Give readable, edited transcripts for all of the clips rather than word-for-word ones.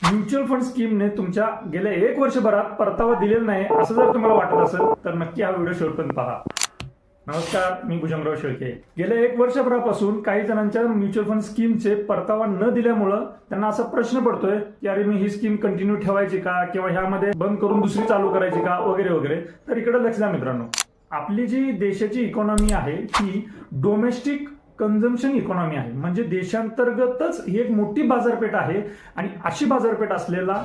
Mutual fund स्कीमने तुमच्या गेल्या 1 वर्षभरात परतावा दिलेला नाही असं जर तुम्हाला वाटत असेल तर नक्की हा व्हिडिओ शेवटपर्यंत पहा. नमस्कार, मी भुजंगराव शेळके. गेल्या 1 वर्षभरापासून काही जणांच्या म्युच्युअल फंड स्कीमचे परतावा न दिल्यामुळं त्यांना असा प्रश्न पडतोय की अरे मी ही स्कीम कंटिन्यू ठेवायची का किंवा ह्यामध्ये बंद करून दुसरी चालू करायची का वगैरे वगैरे. तर इकडे लक्ष द्या मित्रांनो, आपली जी देशाची इकॉनॉमी आहे ही डोमेस्टिक कन्झम्पशन इकॉनॉमी आहे. म्हणजे देशांतर्गतच ही एक मोठी बाजारपेठ आहे आणि अशी बाजारपेठ असलेला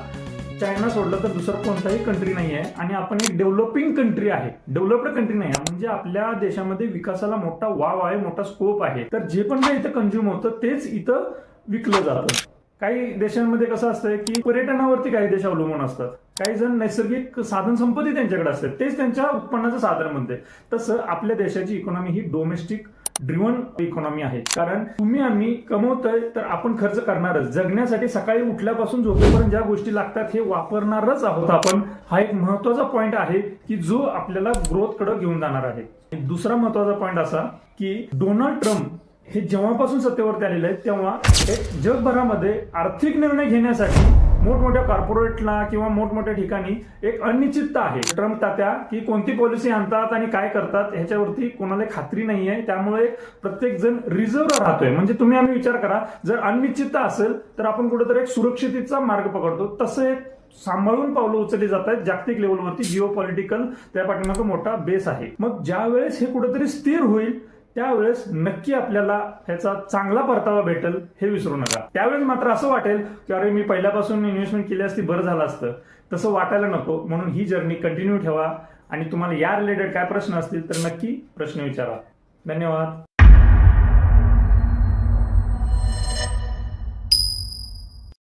चायना सोडलं तर दुसरं कोणताही कंट्री नाही आहे. आणि आपण एक डेव्हलपिंग कंट्री आहे, डेव्हलप्ड कंट्री नाही आहे. म्हणजे आपल्या देशामध्ये विकासाला मोठा वाव आहे, मोठा स्कोप आहे. तर जे पण काही इथं कंझ्युम होतं तेच इथं विकलं जातं. काही देशांमध्ये कसं असतंय की पर्यटनावरती काही देश अवलंबून असतात, काही जण नैसर्गिक साधन संपत्ती त्यांच्याकडे असते, तेच त्यांच्या उत्पन्नाचं साधन म्हणते. तसं आपल्या देशाची इकॉनॉमी ही डोमेस्टिक ड्रिव्हन इकॉनॉमी आहे. कारण तुम्ही आम्ही कमवतोय तर आपण खर्च करणारच. जगण्यासाठी सकाळी उठल्यापासून झोपेपर्यंत ज्या गोष्टी लागतात हे वापरणारच आहोत आपण. हा एक महत्वाचा पॉइंट आहे की जो आपल्याला ग्रोथ कडे घेऊन जाणार आहे. दुसरा महत्वाचा पॉइंट असा की डोनाल्ड ट्रम्प हे जेव्हापासून सत्तेवरती आलेले आहेत तेव्हा एक जगभरामध्ये आर्थिक निर्णय घेण्यासाठी मोठमोठ्या कॉर्पोरेटला किंवा मोठमोठ्या ठिकाणी एक अनिश्चितता आहे. ट्रम्प तात्या की कोणती पॉलिसी आणतात आणि काय करतात ह्याच्यावरती कोणाला खात्री नाहीये. त्यामुळे प्रत्येक जण रिझर्व्ह राहतोय. म्हणजे तुम्ही आम्ही विचार करा, जर अनिश्चितता असेल तर आपण कुठेतरी एक सुरक्षिततेचा मार्ग पकडतो. तसं एक सांभाळून पावलं उचलली जात आहेत. जागतिक लेवलवरती जिओ पॉलिटिकल त्या पाठीमागे मोठा बेस आहे. मग ज्या वेळेस हे कुठेतरी स्थिर होईल त्यावेळेस नक्की आपल्याला ह्याचा चांगला परतावा भेटेल हे विसरू नका. त्यावेळेस मात्र असं वाटेल की अरे मी पहिल्यापासून इन्व्हेस्टमेंट केली असती बरं झालं असतं. तसं वाटायला नको. म्हणून ही जर्नी कंटिन्यू ठेवा आणि तुम्हाला या रिलेटेड काय प्रश्न असतील तर नक्की प्रश्न विचारा. धन्यवाद.